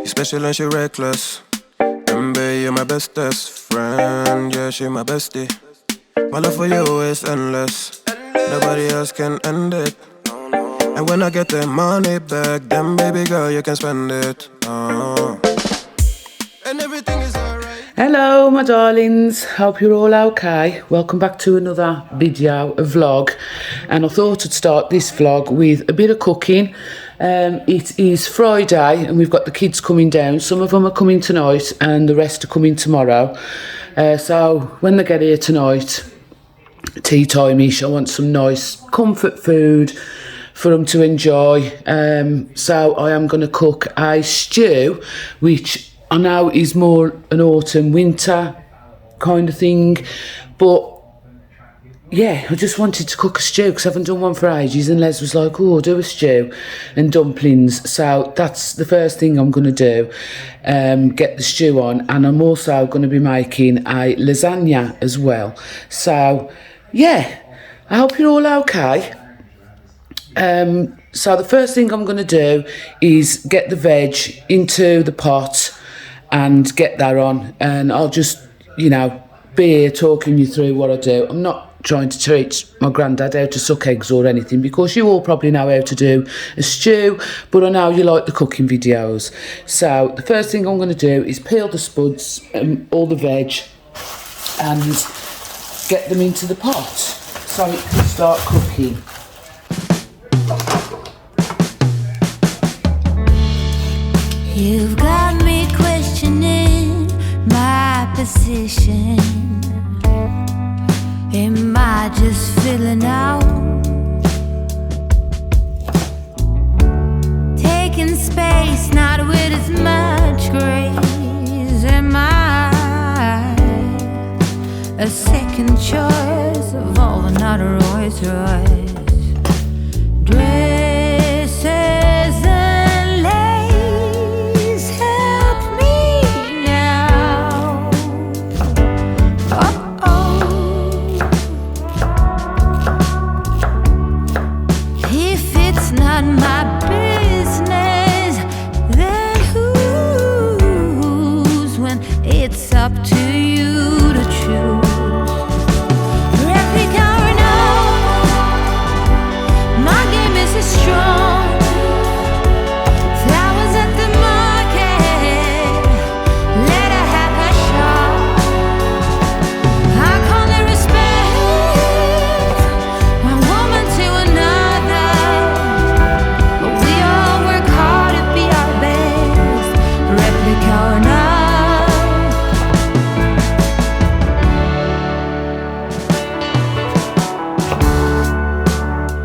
She's special and she reckless. Baby, you're my bestest friend. Yeah, she my bestie. My love for you is endless. Nobody else can end it. And when I get the money back, then baby girl, you can spend it. And everything is alright. Hello my darlings, hope you're all okay. Welcome back to another video, a vlog. And I thought I'd start this vlog with a bit of cooking. It is Friday and we've got the kids coming down. Some of them are coming tonight and the rest are coming tomorrow. So when they get here tonight, tea time-ish, I want some nice comfort food for them to enjoy. So I am going to cook a stew, which I know is more an autumn winter kind of thing, but yeah, I just wanted to cook a stew because I haven't done one for ages, and Les was like, oh, do a stew and dumplings. So that's the first thing I'm going to do, get the stew on, and I'm also going to be making a lasagna as well. So yeah, I hope you're all okay. So the first thing I'm going to do is get the veg into the pot and get that on, and I'll just, you know, be here talking you through what I do. I'm not trying to teach my granddad how to suck eggs or anything, because you all probably know how to do a stew, but I know you like the cooking videos. So the first thing I'm going to do is peel the spuds and all the veg and get them into the pot so it can start cooking. You've got me questioning my position. Am I just filling out? Taking space, not with as much grace. Am I a second choice of all the not Rolls Royce? Dresses and lace help me now. If it's not my business, then whose? When it's up to you to choose. Replica or no, my game is as strong. Flowers at the market, let her have her shot. I call it respect, one woman to another, but we all work hard to be our best, replica or not.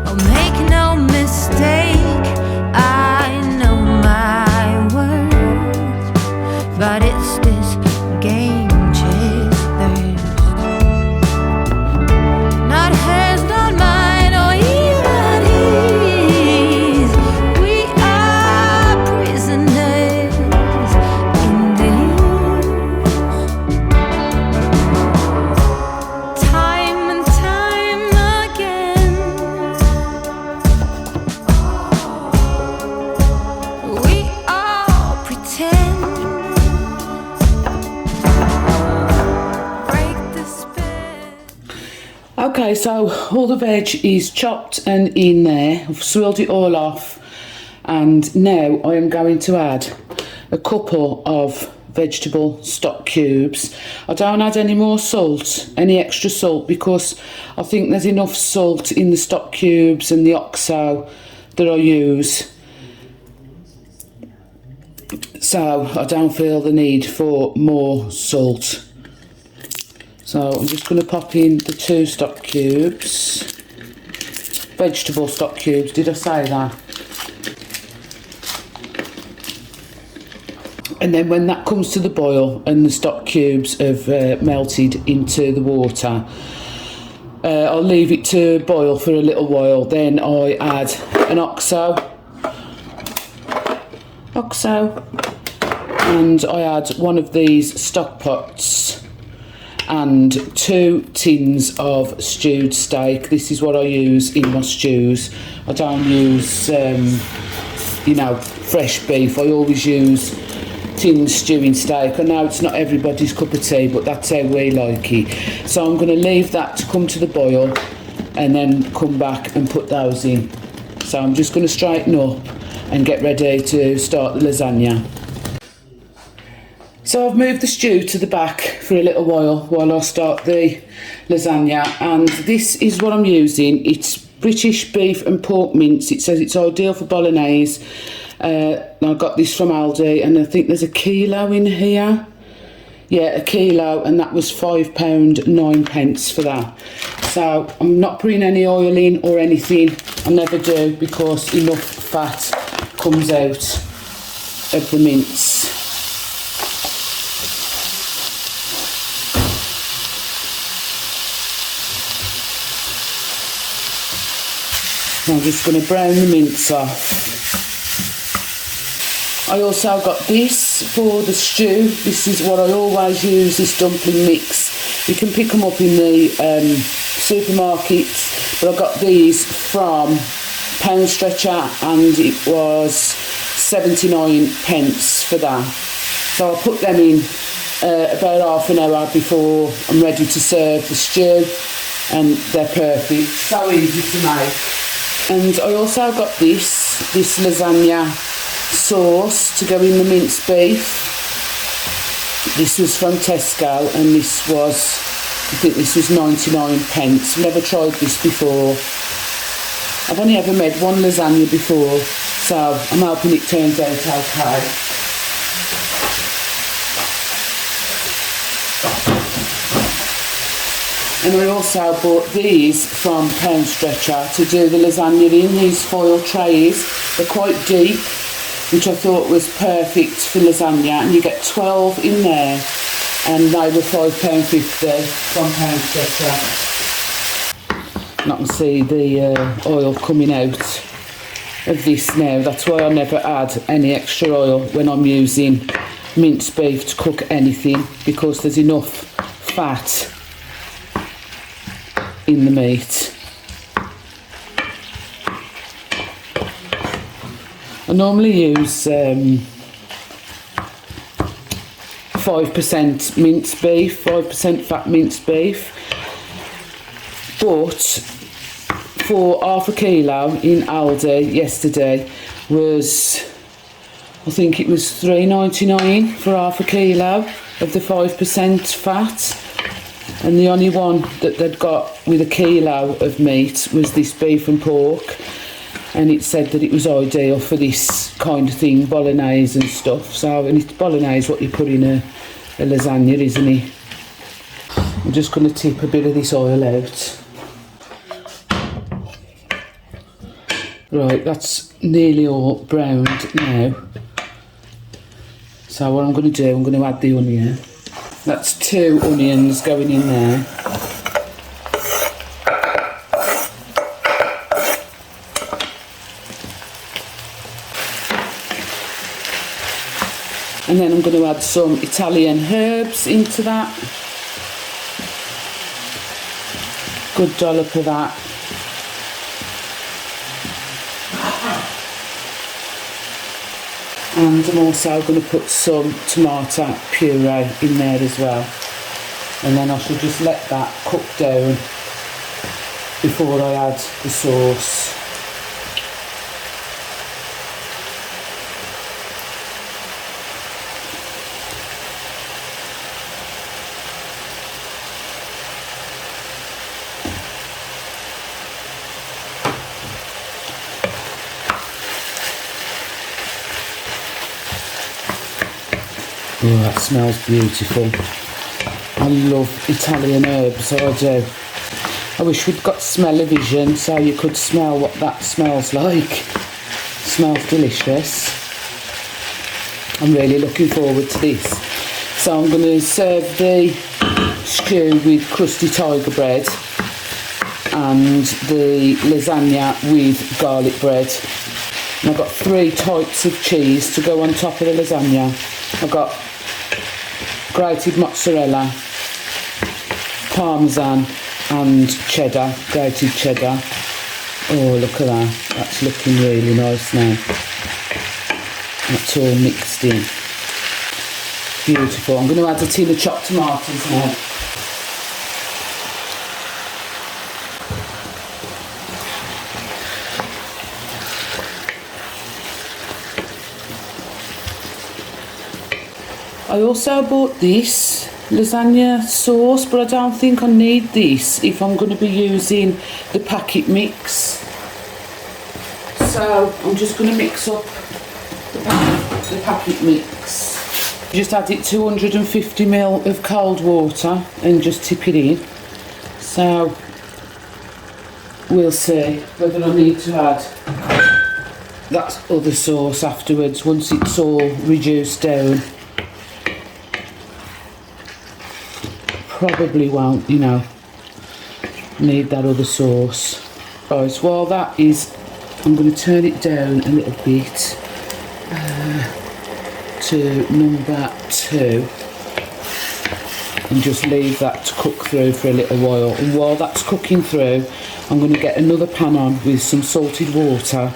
Oh, make no mistake, I know my worth, but it's this game chase thirst. Not hers, not mine, or even his. We are prisoners in this. Time and time again, we all pretend. Break the spell. Okay, so all the veg is chopped and in there. I've swirled it all off, and now I am going to add a couple of vegetable stock cubes. I don't add any more salt, any extra salt, because I think there's enough salt in the stock cubes and the oxo that I use. So I don't feel the need for more salt. So I'm just going to pop in the 2 stock cubes. Vegetable stock cubes, did I say that? And then when that comes to the boil and the stock cubes have melted into the water, I'll leave it to boil for a little while. Then I add an oxo, and I add one of these stock pots and 2 tins of stewed steak. This is what I use in my stews. I don't use, you know, fresh beef. I always use tin stewing steak. I know it's not everybody's cup of tea, but that's how we like it. So I'm going to leave that to come to the boil and then come back and put those in. So I'm just going to straighten up and get ready to start the lasagna. So I've moved the stew to the back for a little while I start the lasagna, and this is what I'm using. It's British beef and pork mince. It says it's ideal for bolognese. I got this from Aldi, and I think there's a kilo in here. Yeah, a kilo, and that was £5.09 for that. So I'm not putting any oil in or anything. I never do, because enough fat comes out of the mince. I'm just going to brown the mince off. I also got this for the stew. This is what I always use, this dumpling mix. You can pick them up in the supermarkets, but I got these from Pound Stretcher, and it was 79 pence for that. So I put them in about half an hour before I'm ready to serve the stew, and they're perfect. So easy to make. And I also got this lasagna sauce to go in the minced beef. This was from Tesco, and this was, I think this was 99 pence. Never tried this before. I've only ever made one lasagna before, so I'm hoping it turns out okay. And I also bought these from Pound Stretcher to do the lasagna in, these foil trays. They're quite deep, which I thought was perfect for lasagna, and you get 12 in there, and they were £5.50 from Pound Stretcher. And I can see the oil coming out of this now. That's why I never add any extra oil when I'm using minced beef to cook anything, because there's enough fat in the meat. I normally use 5% minced beef, 5% fat minced beef, but for half a kilo in Aldi yesterday was, I think it was £3.99 for half a kilo of the 5% fat. And the only one that they'd got with a kilo of meat was this beef and pork, and it said that it was ideal for this kind of thing, bolognese and stuff. So, and it's bolognese what you put in a lasagna, isn't it? I'm just going to tip a bit of this oil out. Right, that's nearly all browned now. So what I'm going to do, I'm going to add the onion. That's 2 onions going in there. And then I'm going to add some Italian herbs into that. Good dollop of that. And I'm also going to put some tomato puree in there as well. And then I should just let that cook down before I add the sauce. Oh, that smells beautiful. I love Italian herbs, I do. I wish we'd got smell-o-vision so you could smell what that smells like. It smells delicious. I'm really looking forward to this. So I'm going to serve the stew with crusty tiger bread and the lasagna with garlic bread. And I've got 3 types of cheese to go on top of the lasagna. I've got grated mozzarella, parmesan and cheddar, grated cheddar. Oh, look at that. That's looking really nice now. That's all mixed in. Beautiful. I'm going to add a tin of chopped tomatoes now. I also bought this lasagna sauce, but I don't think I need this if I'm going to be using the packet mix. So I'm just going to mix up the packet mix. Just add it 250ml of cold water and just tip it in. So we'll see whether I need to add that other sauce afterwards once it's all reduced down. Probably won't, you know, need that other sauce. Right, while that is, I'm going to turn it down a little bit to number 2 and just leave that to cook through for a little while. And while that's cooking through, I'm going to get another pan on with some salted water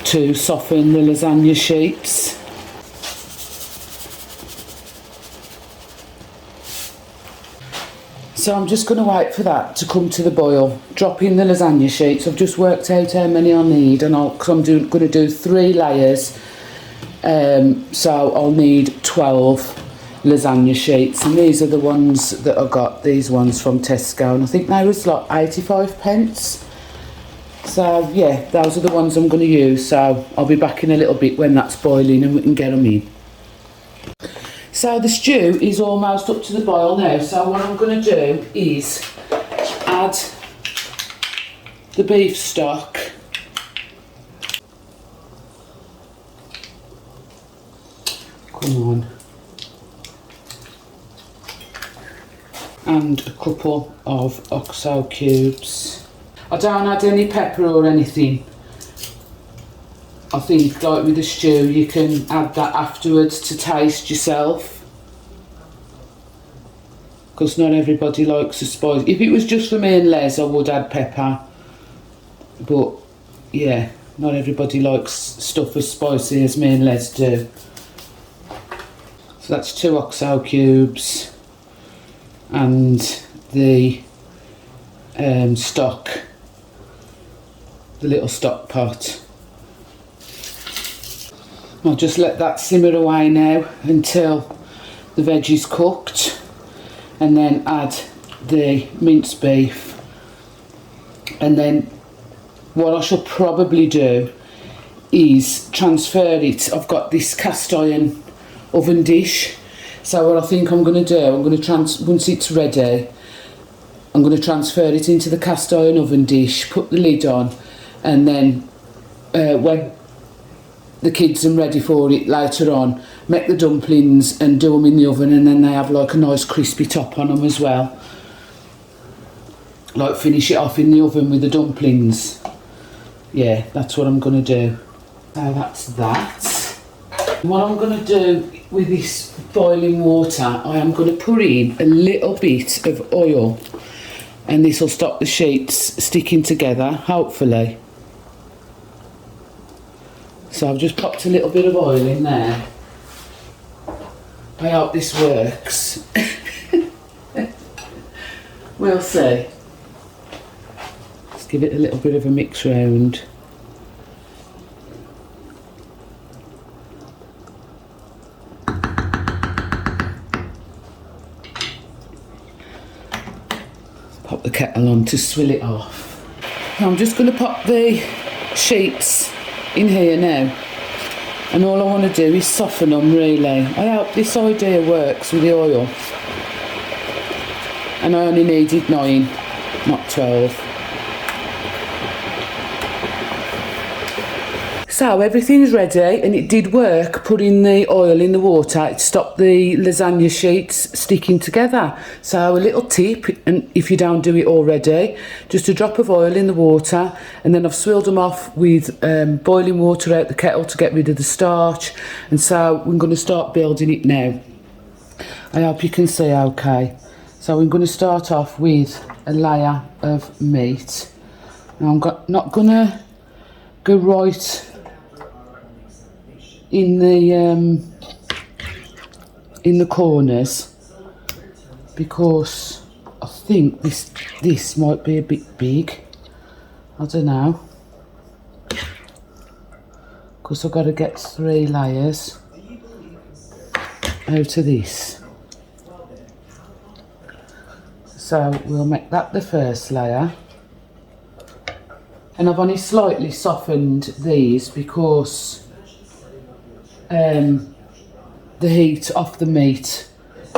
to soften the lasagna sheets. So I'm just going to wait for that to come to the boil. Drop in the lasagna sheets. I've just worked out how many I need, and because I'm going to do 3 layers, so I'll need 12 lasagna sheets. And these are the ones that I got. These ones from Tesco, and I think they was like 85 pence. So yeah, those are the ones I'm going to use. So I'll be back in a little bit when that's boiling, and we can get them in. So the stew is almost up to the boil now, so what I'm going to do is add the beef stock, come on, and a couple of oxo cubes. I don't add any pepper or anything. I think, like with the stew, you can add that afterwards to taste yourself, because not everybody likes the spice. If it was just for me and Les, I would add pepper, but yeah, not everybody likes stuff as spicy as me and Les do. So that's 2 oxo cubes and the stock, the little stock pot. I'll just let that simmer away now until the veggie's cooked, and then add the minced beef. And then what I shall probably do is transfer it. I've got this cast iron oven dish, so what I think I'm going to do, I'm going to once it's ready, I'm going to transfer it into the cast iron oven dish, put the lid on, and then when the kids are ready for it later on, make the dumplings and do them in the oven, and then they have like a nice crispy top on them as well. Like finish it off in the oven with the dumplings. Yeah, that's what I'm going to do. So that's that. What I'm going to do with this boiling water, I am going to put in a little bit of oil, and this will stop the sheets sticking together, hopefully. So I've just popped a little bit of oil in there. I hope this works. We'll see. Let's give it a little bit of a mix round. Pop the kettle on to swill it off. I'm just going to pop the sheets in here now, and all I want to do is soften them really. I hope this idea works with the oil, and I only needed 9, not 12. So everything's ready, and it did work putting the oil in the water. It stopped the lasagna sheets sticking together. So a little tip, and if you don't do it already, just a drop of oil in the water, and then I've swilled them off with boiling water out the kettle to get rid of the starch. And so we're going to start building it now. I hope you can see okay. So I'm going to start off with a layer of meat. Now I'm not going to go right in in the corners because I think this might be a bit big. I don't know. Because I've got to get 3 layers out of this. So we'll make that the first layer. And I've only slightly softened these because the heat off the meat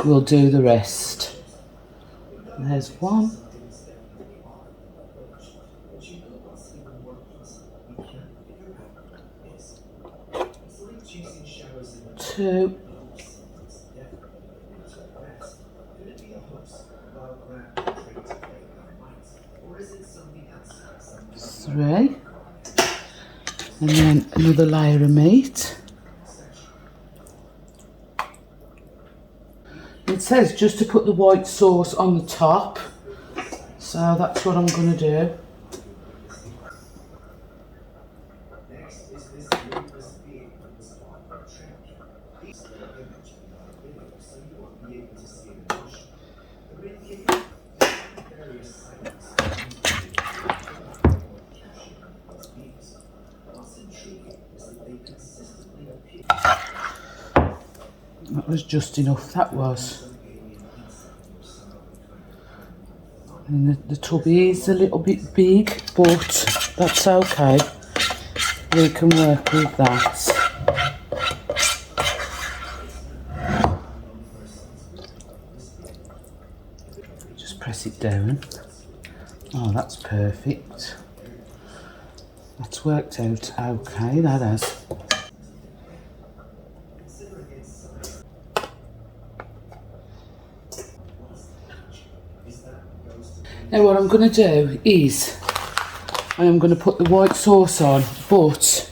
will do the rest. There's 1. 2. 3. And then another layer of meat. It says just to put the white sauce on the top, so that's what I'm going to do. That was just enough, that was. And the tubby is a little bit big, but that's okay. We can work with that. Just press it down. Oh, that's perfect. That's worked out okay, that has. Now what I'm going to do is I am going to put the white sauce on, but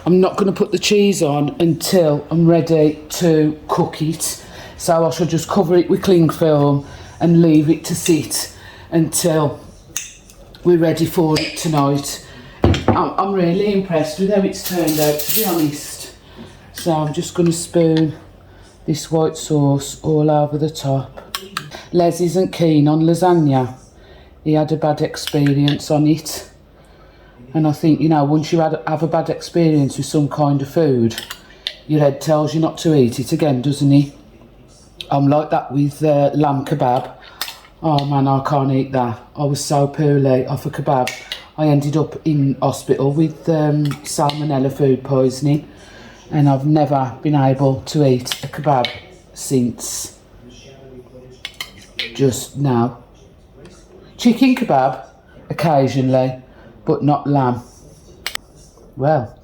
I'm not going to put the cheese on until I'm ready to cook it. So I shall just cover it with cling film and leave it to sit until we're ready for it tonight. I'm really impressed with how it's turned out, to be honest. So I'm just going to spoon this white sauce all over the top. Les isn't keen on lasagna. He had a bad experience on it. And I think, you know, once you have a bad experience with some kind of food, your head tells you not to eat it again, doesn't it? I'm like that with lamb kebab. Oh man, I can't eat that. I was so poorly off a kebab. I ended up in hospital with salmonella food poisoning. And I've never been able to eat a kebab since. Just now. Chicken kebab, occasionally, but not lamb. Well,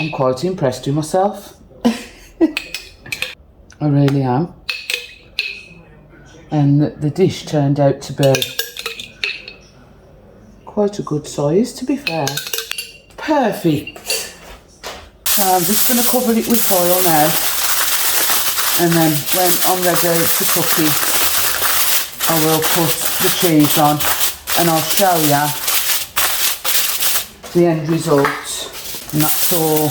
I'm quite impressed with myself. I really am. And the dish turned out to be quite a good size, to be fair. Perfect. So I'm just going to cover it with foil now. And then when I'm ready to cook it, I will put the cheese on and I'll show you the end result. And that's all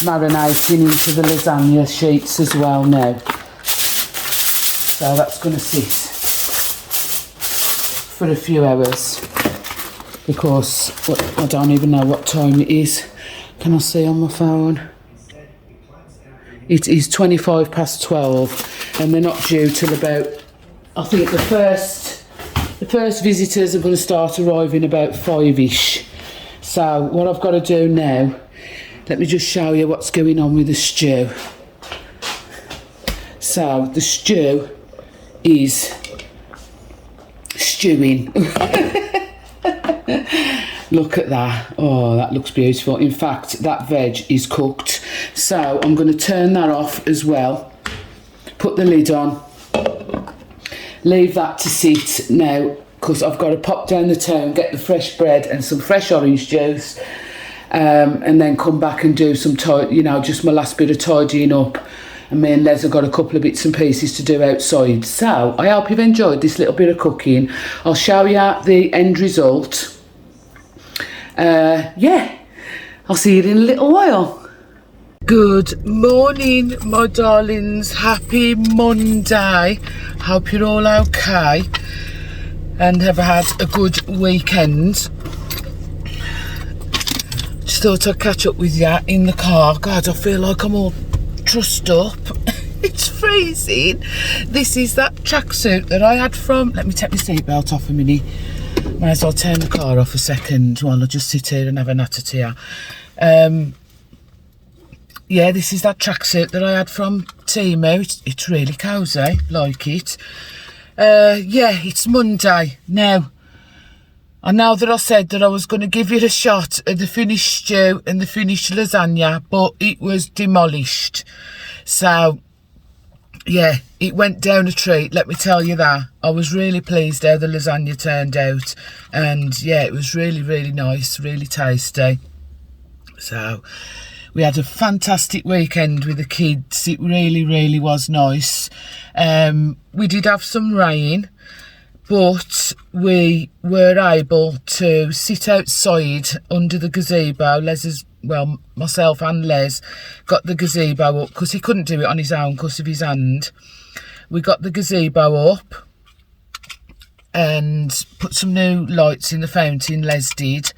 marinating into the lasagna sheets as well now. So that's going to sit for a few hours because I don't even know what time it is. Can I see on my phone? It is 12:25 and they're not due till about, I think the first visitors are going to start arriving about 5ish. So what I've got to do now, let me just show you what's going on with the stew. So the stew is stewing. Look at that. Oh, that looks beautiful. In fact, that veg is cooked. So I'm going to turn that off as well. Put the lid on. Leave that to sit now because I've got to pop down the town, get the fresh bread and some fresh orange juice, and then come back and do some, just my last bit of tidying up. And me and Les have got a couple of bits and pieces to do outside. So I hope you've enjoyed this little bit of cooking. I'll show you the end result. Yeah, I'll see you in a little while. Good morning, my darlings. Happy Monday. Hope you're all okay and have had a good weekend. Just thought I'd catch up with you in the car. God, I feel like I'm all trussed up. It's freezing. This is that tracksuit that I had from... Let me take my seatbelt off a minute. Might as well turn the car off a second while I just sit here and have a natter to you. Yeah, this is that tracksuit that I had from Temu. It's really cosy, like it. Yeah, it's Monday. Now, I know that I said that I was going to give you a shot at the finished stew and the finished lasagna, but it was demolished. So, yeah, it went down a treat, let me tell you that. I was really pleased how the lasagna turned out. And, yeah, it was really, really nice, really tasty. So... we had a fantastic weekend with the kids. It really, really was nice. We did have some rain, but we were able to sit outside under the gazebo. Myself and Les got the gazebo up because he couldn't do it on his own because of his hand. We got the gazebo up and put some new lights in the fountain, Les did.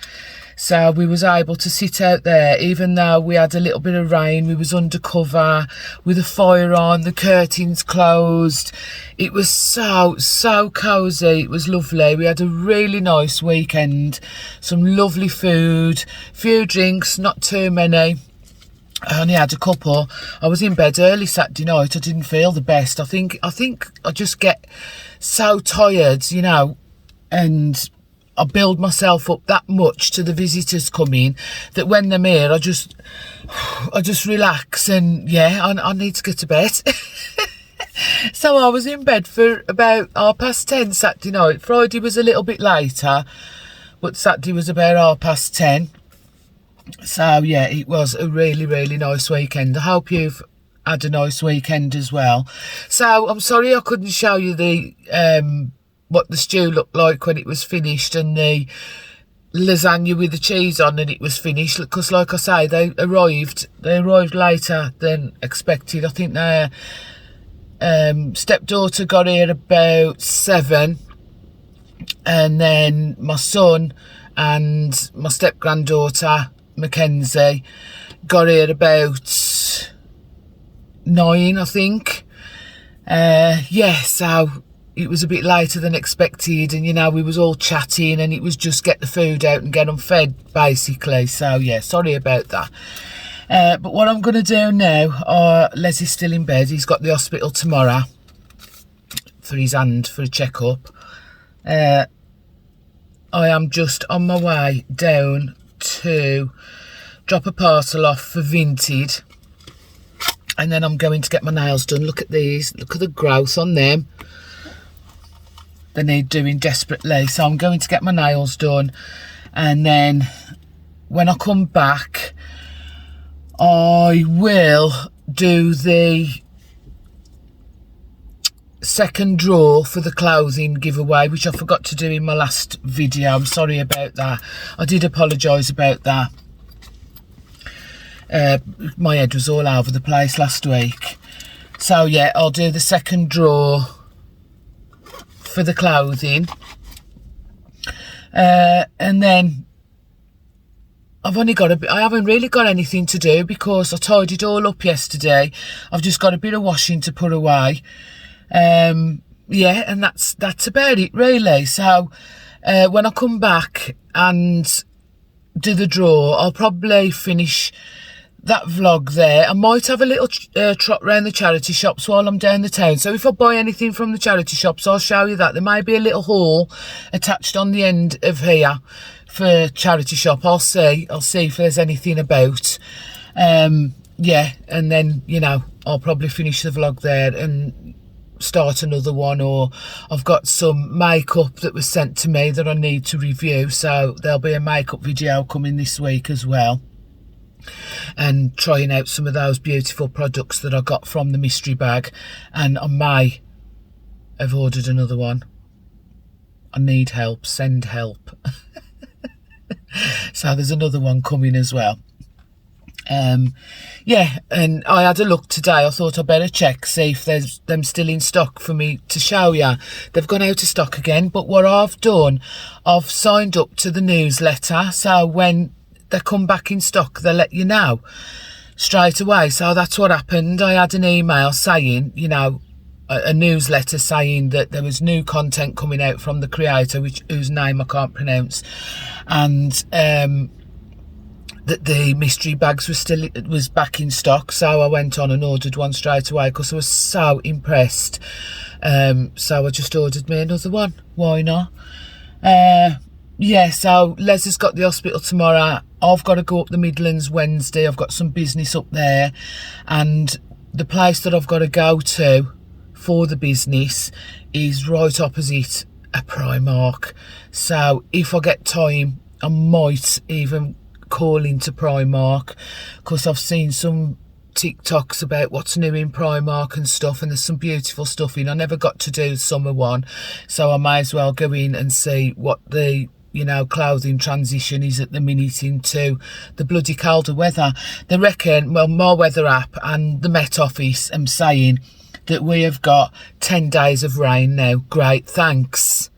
So we was able to sit out there, even though we had a little bit of rain. We was under cover with a fire on, the curtains closed. It was so cosy. It was lovely. We had a really nice weekend. Some lovely food, few drinks, not too many. I only had a couple. I was in bed early Saturday night. I didn't feel the best. I think I just get so tired, you know, and I build myself up that much to the visitors coming that when they're here, I just relax and yeah, I need to go to bed. So I was in bed for about 10:30 Saturday night. Friday was a little bit later, but Saturday was about 10:30. So yeah, it was a really, really nice weekend. I hope you've had a nice weekend as well. So I'm sorry I couldn't show you the what the stew looked like when it was finished and the lasagna with the cheese on and it was finished, because like I say, they arrived later than expected. I think their stepdaughter got here about 7, and then my son and my step granddaughter Mackenzie got here about 9, I think. Yeah, so it was a bit later than expected, and you know, we was all chatting and it was just get the food out and get them fed basically. So yeah, sorry about that. But what I'm going to do now, Les is still in bed. He's got the hospital tomorrow for his hand for a checkup. I am just on my way down to drop a parcel off for Vinted, and then I'm going to get my nails done. Look at these, look at the growth on them. They need doing desperately. So I'm going to get my nails done, and then when I come back I will do the second draw for the clothing giveaway, which I forgot to do in my last video. I'm sorry about that. I did apologise about that. My head was all over the place last week. So yeah, I'll do the second draw for the clothing, and then I haven't really got anything to do because I tidied all up yesterday. I've just got a bit of washing to put away. Yeah, and that's about it really. So when I come back and do the draw, I'll probably finish that vlog there. I might have a little trot round the charity shops while I'm down the town. So if I buy anything from the charity shops, I'll show you that. There may be a little haul attached on the end of here for charity shop. I'll see if there's anything about. Yeah, and then, you know, I'll probably finish the vlog there and start another one. Or I've got some makeup that was sent to me that I need to review, so there'll be a makeup video coming this week as well, and trying out some of those beautiful products that I got from the mystery bag. And I may have ordered another one. I need help, send help. So there's another one coming as well. Yeah, and I had a look today. I thought I'd better check, see if there's them still in stock for me to show you. They've gone out of stock again, but what I've done, I've signed up to the newsletter, so when they come back in stock, they'll let you know straight away. So that's what happened. I had an email saying, you know, a newsletter saying that there was new content coming out from the creator, whose name I can't pronounce, and that the mystery bags was back in stock. So I went on and ordered one straight away because I was so impressed. So I just ordered me another one. Why not? Yeah, so Les has got the hospital tomorrow. I've got to go up the Midlands Wednesday. I've got some business up there, and the place that I've got to go to for the business is right opposite a Primark. So if I get time, I might even call into Primark, because I've seen some TikToks about what's new in Primark and stuff, and there's some beautiful stuff in. I never got to do the summer one, so I may as well go in and see what the, you know, clothing transition is at the minute into the bloody colder weather. They reckon, well, my weather app and the Met Office am saying that we have got 10 days of rain now. Great, thanks.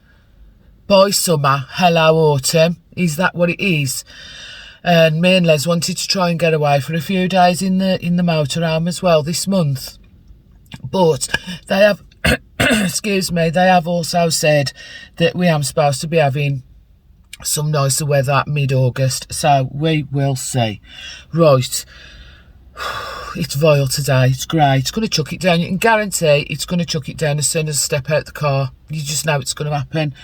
Bye summer, hello autumn. Is that what it is? And me and Les wanted to try and get away for a few days in the motorhome as well this month, but they have excuse me, they have also said that we am supposed to be having some nicer weather mid-August, so we will see. Right, it's vile today. It's grey. It's going to chuck it down. You can guarantee it's going to chuck it down as soon as I step out the car. You just know it's going to happen.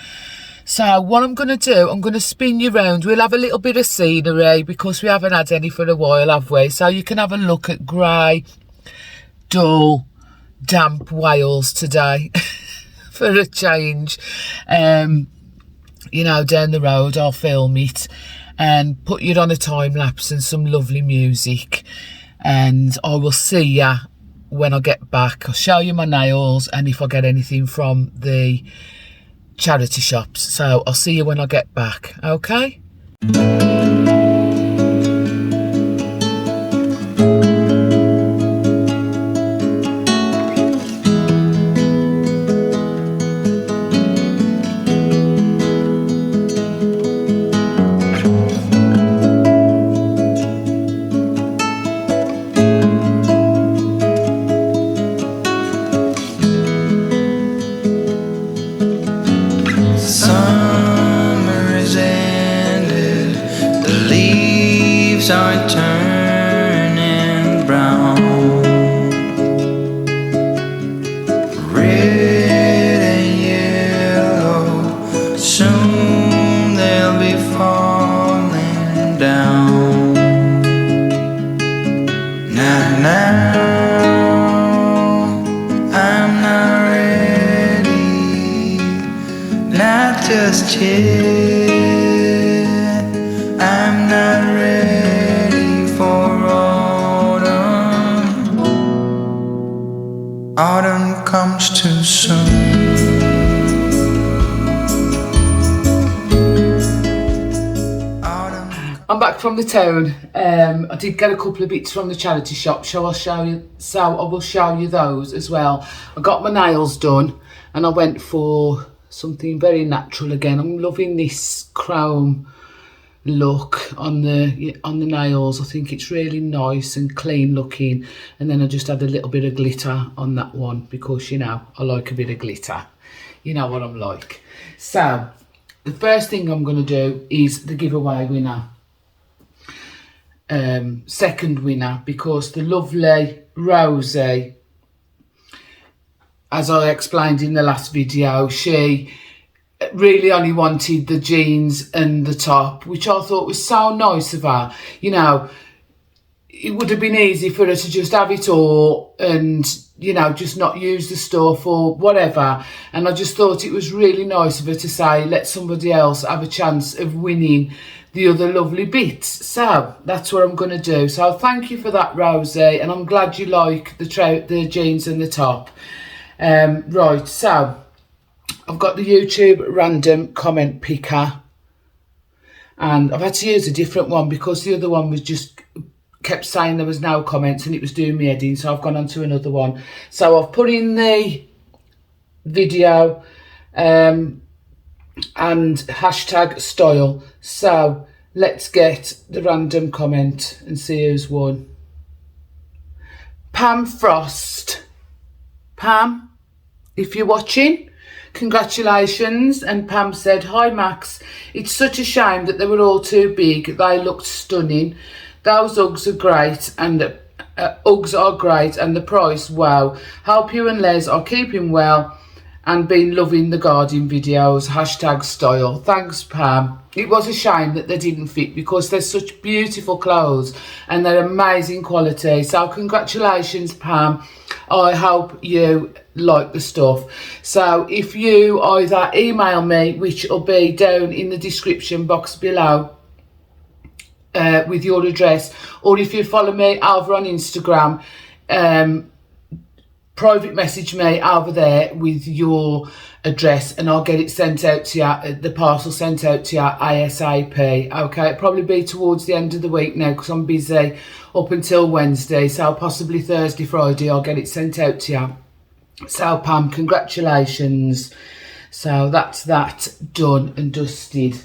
So what I'm going to do, I'm going to spin you round. We'll have a little bit of scenery because we haven't had any for a while, have we? So you can have a look at grey, dull, damp Wales today for a change. You know, down the road I'll film it and put you on a time lapse and some lovely music, and I will see ya when I get back. I'll show you my nails and if I get anything from the charity shops. So I'll see you when I get back, okay? Summer is ended, the leaves are turning brown. Red and yellow, soon they'll be falling down. Now, I'm not ready, not just yet. I'm not ready for autumn. Autumn comes too soon. I'm back from the town. I did get a couple of bits from the charity shop, so I will show you those as well. I got my nails done and I went for something very natural again. I'm loving this chrome look on the nails. I think it's really nice and clean looking, and then I just had a little bit of glitter on that one because, you know, I like a bit of glitter. You know what I'm like. So the first thing I'm going to do is the giveaway winner. Second winner, because the lovely Rosie, as I explained in the last video, she really only wanted the jeans and the top, which I thought was so nice of her. You know, it would have been easy for her to just have it all and, you know, just not use the stuff or whatever. And I just thought it was really nice of her to say, let somebody else have a chance of winning the other lovely bits. So that's what I'm going to do. So thank you for that, Rosie, and I'm glad you like the jeans and the top. Right, so I've got the YouTube random comment picker, and I've had to use a different one because the other one was just kept saying there was no comments and it was doing me head in, so I've gone on to another one. So I've put in the video and hashtag style. So let's get the random comment and see who's won. Pam Frost. Pam, if you're watching, congratulations. And Pam said, hi Max, it's such a shame that they were all too big. They looked stunning. Those Uggs are great, and Uggs are great, and the price, wow. Hope you and Les are keeping well and been loving the garden videos. Hashtag style. Thanks, Pam. It was a shame that they didn't fit because they're such beautiful clothes and they're amazing quality. So congratulations, Pam. I hope you like the stuff. So if you either email me, which will be down in the description box below, with your address, or if you follow me over on Instagram, private message me over there with your address and I'll get it sent out to you, the parcel sent out to you ASAP. Okay, it'll probably be towards the end of the week now because I'm busy up until Wednesday, so possibly Thursday, Friday I'll get it sent out to you. So Pam, congratulations. So that's that done and dusted.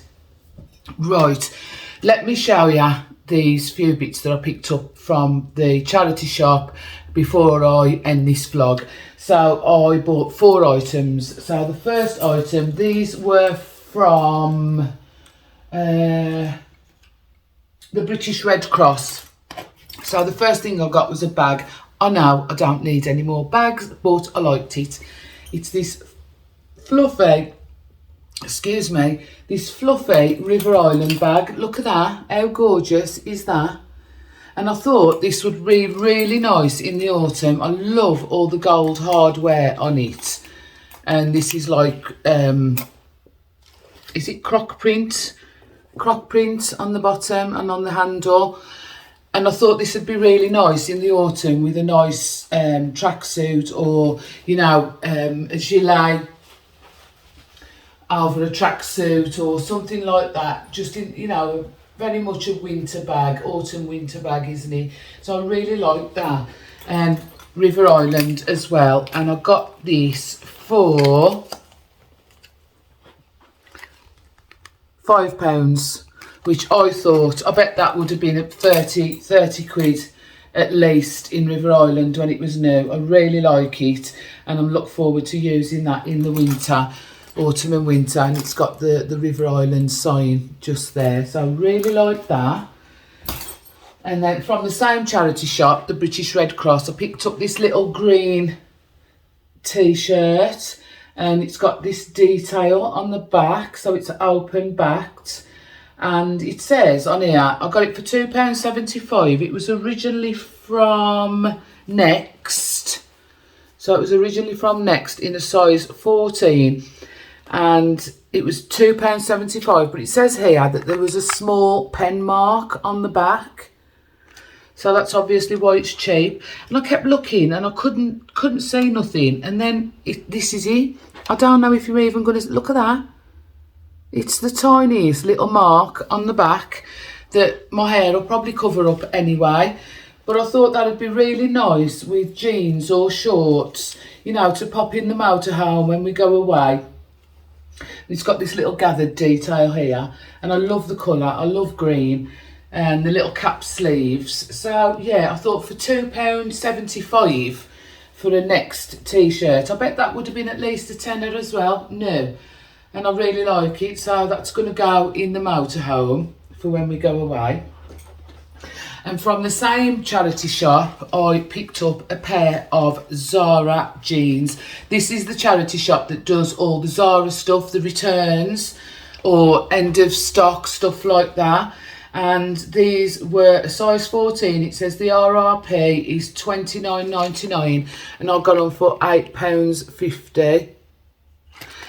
Right, let me show you these few bits that I picked up from the charity shop before I end this vlog. So I bought 4 items. So the first item, these were from the British Red Cross. So the first thing I got was a bag. I know I don't need any more bags, but I liked it. It's this fluffy, excuse me, this fluffy River Island bag. Look at that, how gorgeous is that? And I thought this would be really nice in the autumn. I love all the gold hardware on it. And this is like, is it croc print? Croc print on the bottom and on the handle. And I thought this would be really nice in the autumn with a nice tracksuit, or, you know, a gilet over a tracksuit or something like that. Just in, you know, very much a winter bag, autumn winter bag, isn't it? So I really like that. And River Island as well. And I got this for £5, which I thought, I bet that would have been at 30 quid at least in River Island when it was new. I really like it, and I'm looking forward to using that in the winter, autumn and winter. And it's got the River Island sign just there, so I really like that. And then from the same charity shop, the British Red Cross, I picked up this little green t-shirt, and it's got this detail on the back, so it's open backed. And it says on here, I got it for £2.75. It was originally from Next. So it was originally from Next in a size 14. And it was £2.75. But it says here that there was a small pen mark on the back. So that's obviously why it's cheap. And I kept looking and I couldn't see nothing. And then this is it. I don't know if you're even going to look at that. It's the tiniest little mark on the back that my hair will probably cover up anyway. But I thought that would be really nice with jeans or shorts, you know, to pop in the motorhome when we go away. It's got this little gathered detail here. And I love the colour. I love green. And the little cap sleeves. So, yeah, I thought for £2.75 for a Next t-shirt. I bet that would have been at least a tenner as well. No. And I really like it, so that's going to go in the motorhome for when we go away. And from the same charity shop, I picked up a pair of Zara jeans. This is the charity shop that does all the Zara stuff, the returns or end of stock, stuff like that. And these were a size 14. It says the RRP is $29.99 and I got them for £8.50.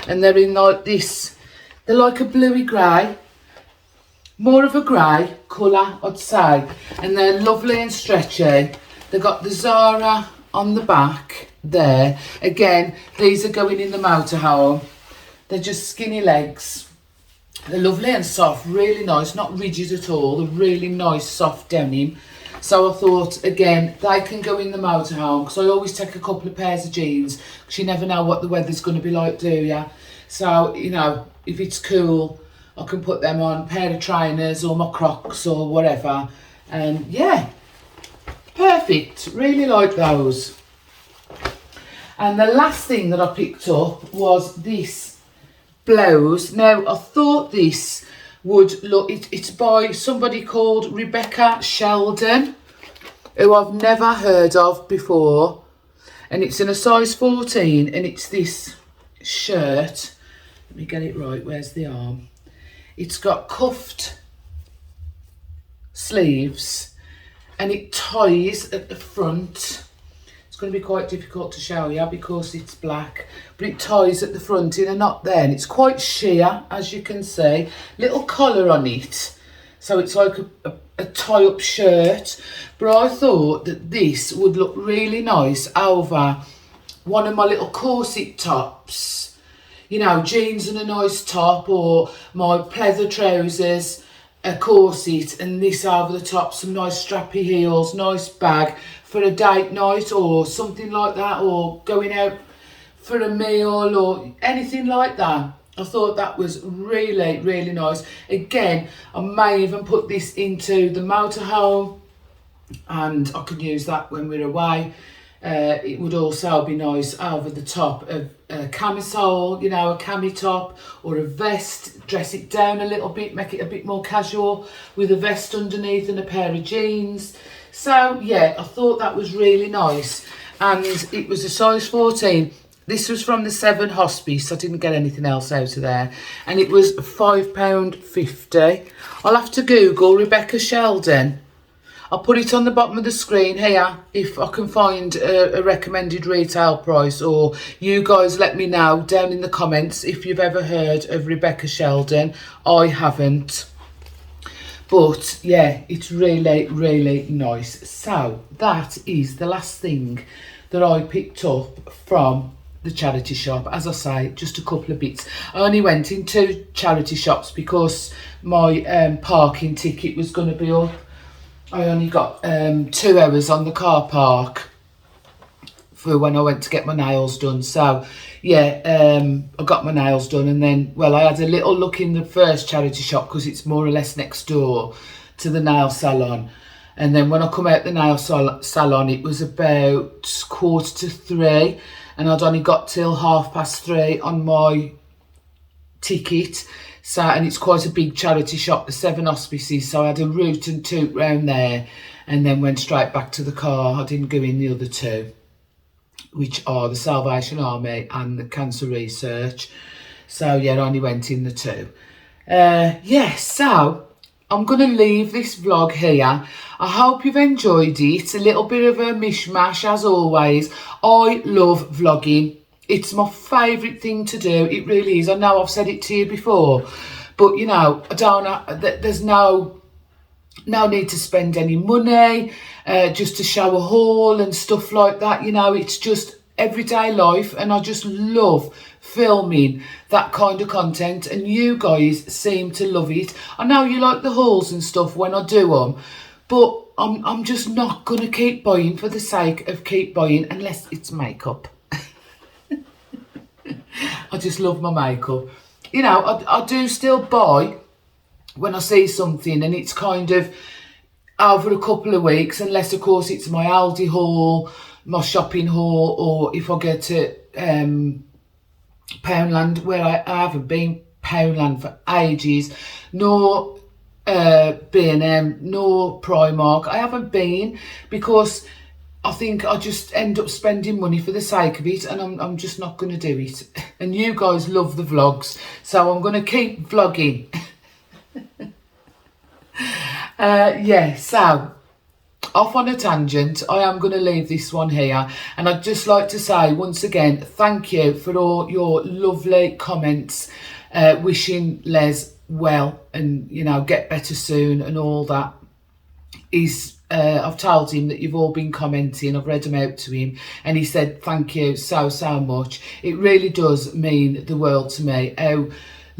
And they're in like this, they're like a bluey grey, more of a grey colour I'd say, and they're lovely and stretchy. They've got the Zara on the back there. Again, these are going in the motorhome. They're just skinny legs. They're lovely and soft, really nice, not rigid at all. They're really nice soft denim. So I thought, again, they can go in the motorhome, because I always take a couple of pairs of jeans, because you never know what the weather's going to be like, do you? So, you know, if it's cool, I can put them on, pair of trainers or my Crocs or whatever. And yeah, perfect. Really like those. And the last thing that I picked up was this blouse. Now, I thought this would look, it's by somebody called Rebecca Sheldon, who I've never heard of before. And it's in a size 14, and it's this shirt. Let me get it right, where's the arm? It's got cuffed sleeves, and it ties at the front. It's going to be quite difficult to show you because it's black, but it ties at the front in a knot there, and it's quite sheer, as you can see. Little collar on it, so it's like a tie-up shirt. But I thought that this would look really nice over one of my little corset tops. You know, jeans and a nice top, or my pleather trousers, a corset, and this over the top, some nice strappy heels, nice bag for a date night or something like that, or going out for a meal or anything like that. I thought that was really, really nice. Again, I may even put this into the motorhome, and I can use that when we're away. It would also be nice over the top of a camisole, you know, a cami top or a vest. Dress it down a little bit, make it a bit more casual with a vest underneath and a pair of jeans. So yeah, I thought that was really nice, and it was a size 14. This was from the 7 Hospice. I didn't get anything else out of there, and it was £5.50. I'll have to Google Rebecca Sheldon. I'll put it on the bottom of the screen here if I can find a recommended retail price, or you guys let me know down in the comments if you've ever heard of Rebecca Sheldon. I haven't. But yeah, it's really, really nice. So that is the last thing that I picked up from the charity shop. As I say, just a couple of bits. I only went into charity shops because my parking ticket was going to be up. I only got 2 hours on the car park for when I went to get my nails done. So yeah, I got my nails done, and then, well, I had a little look in the first charity shop because it's more or less next door to the nail salon. And then when I come out the nail salon, it was about 2:45, and I'd only got till 3:30 on my ticket. So, and it's quite a big charity shop, the 7 Hospices, so I had a root and toot round there, and then went straight back to the car. I didn't go in the other two, which are the Salvation Army and the Cancer Research. So yeah, I only went in the 2. Yeah, so I'm going to leave this vlog here. I hope you've enjoyed it. A little bit of a mishmash as always. I love vlogging. It's my favourite thing to do. It really is. I know I've said it to you before, but you know, there's no need to spend any money just to show a haul and stuff like that. You know, it's just everyday life, and I just love filming that kind of content, and you guys seem to love it. I know you like the hauls and stuff when I do them, but I'm just not going to keep buying for the sake of keep buying unless it's makeup. I just love my makeup. You know, I do still buy when I see something and it's kind of over a couple of weeks, unless of course it's my Aldi haul, my shopping haul, or if I go to Poundland, where I haven't been Poundland for ages, nor B&M, nor Primark. I haven't been because I think I just end up spending money for the sake of it, and I'm just not going to do it. And you guys love the vlogs, so I'm going to keep vlogging. Yeah, so off on a tangent, I am going to leave this one here, and I'd just like to say once again, thank you for all your lovely comments, wishing Les well and, you know, get better soon and all that. I've told him that you've all been commenting. I've read them out to him, and he said thank you so much. It really does mean the world to me how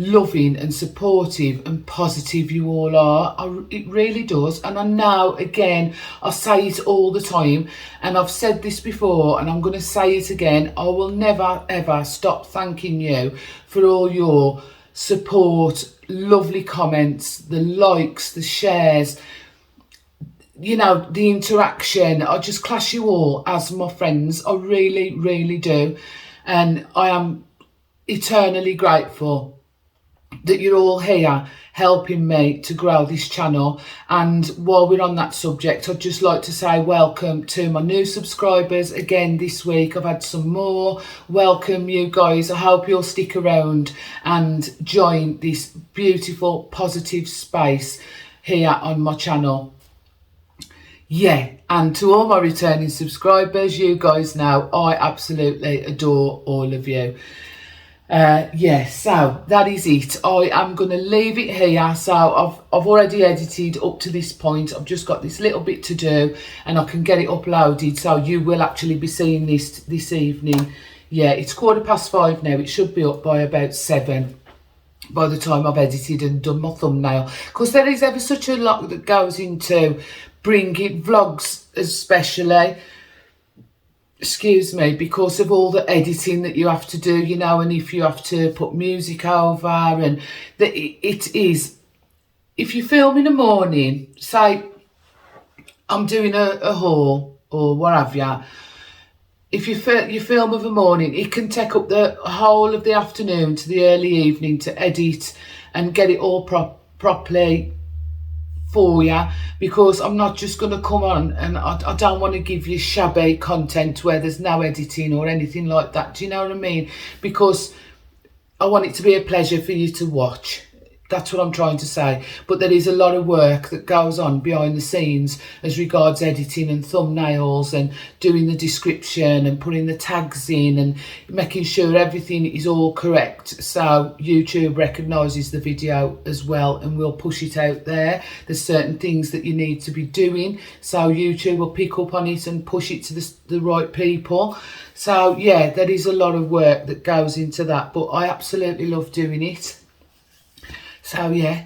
loving and supportive and positive you all are. It really does. And I know, again, I say it all the time, and I've said this before and I'm going to say it again, I will never ever stop thanking you for all your support, lovely comments, the likes, the shares, you know, the interaction. I just class you all as my friends. I really, really do. And I am eternally grateful that you're all here helping me to grow this channel. And while we're on that subject, I'd just like to say welcome to my new subscribers again this week. I've had some more. Welcome, you guys. I hope you'll stick around and join this beautiful positive space here on my channel. Yeah, and to all my returning subscribers, you guys know I absolutely adore all of you. Yeah, so that is it. I am going to leave it here. So I've already edited up to this point. I've just got this little bit to do and I can get it uploaded. So you will actually be seeing this evening. Yeah, it's 5:15 now. It should be up by about 7 by the time I've edited and done my thumbnail. Because there is ever such a lot that goes into bringing vlogs, especially, excuse me, because of all the editing that you have to do, you know, and if you have to put music over, and it is, if you film in the morning, say I'm doing a haul or what have you, if you film of the morning, it can take up the whole of the afternoon to the early evening to edit and get it all properly for you, because I'm not just going to come on and I don't want to give you shabby content where there's no editing or anything like that. Do you know what I mean? Because I want it to be a pleasure for you to watch. That's what I'm trying to say. But there is a lot of work that goes on behind the scenes as regards editing and thumbnails and doing the description and putting the tags in and making sure everything is all correct. So YouTube recognises the video as well and will push it out there. There's certain things that you need to be doing, so YouTube will pick up on it and push it to the right people. So yeah, there is a lot of work that goes into that, but I absolutely love doing it. So yeah,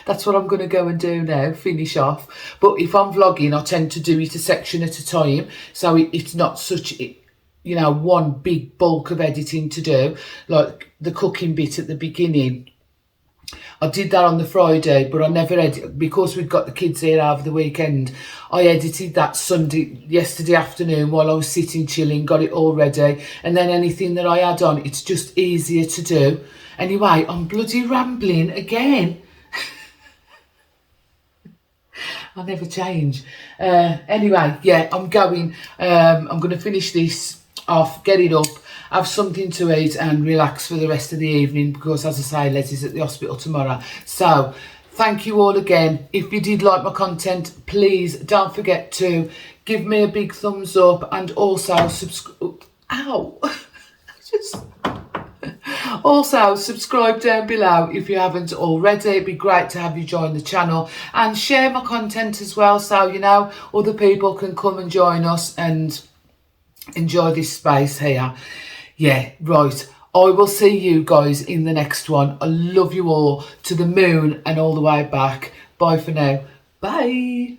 that's what I'm going to go and do now, finish off. But if I'm vlogging, I tend to do it a section at a time. So it's not such, you know, one big bulk of editing to do. Like the cooking bit at the beginning, I did that on the Friday, but I never edited, because we'd got the kids here over the weekend. I edited that yesterday afternoon while I was sitting chilling, got it all ready. And then anything that I add on, it's just easier to do. Anyway, I'm bloody rambling again. I never change. Anyway, yeah, I'm going. I'm going to finish this off, get it up, have something to eat and relax for the rest of the evening, because, as I say, Leslie's at the hospital tomorrow. So thank you all again. If you did like my content, please don't forget to give me a big thumbs up and also subscribe. Ow! Also, subscribe down below if you haven't already. It'd be great to have you join the channel and share my content as well, so you know other people can come and join us and enjoy this space here. Yeah, right. I will see you guys in the next one. I love you all to the moon and all the way back. Bye for now. Bye.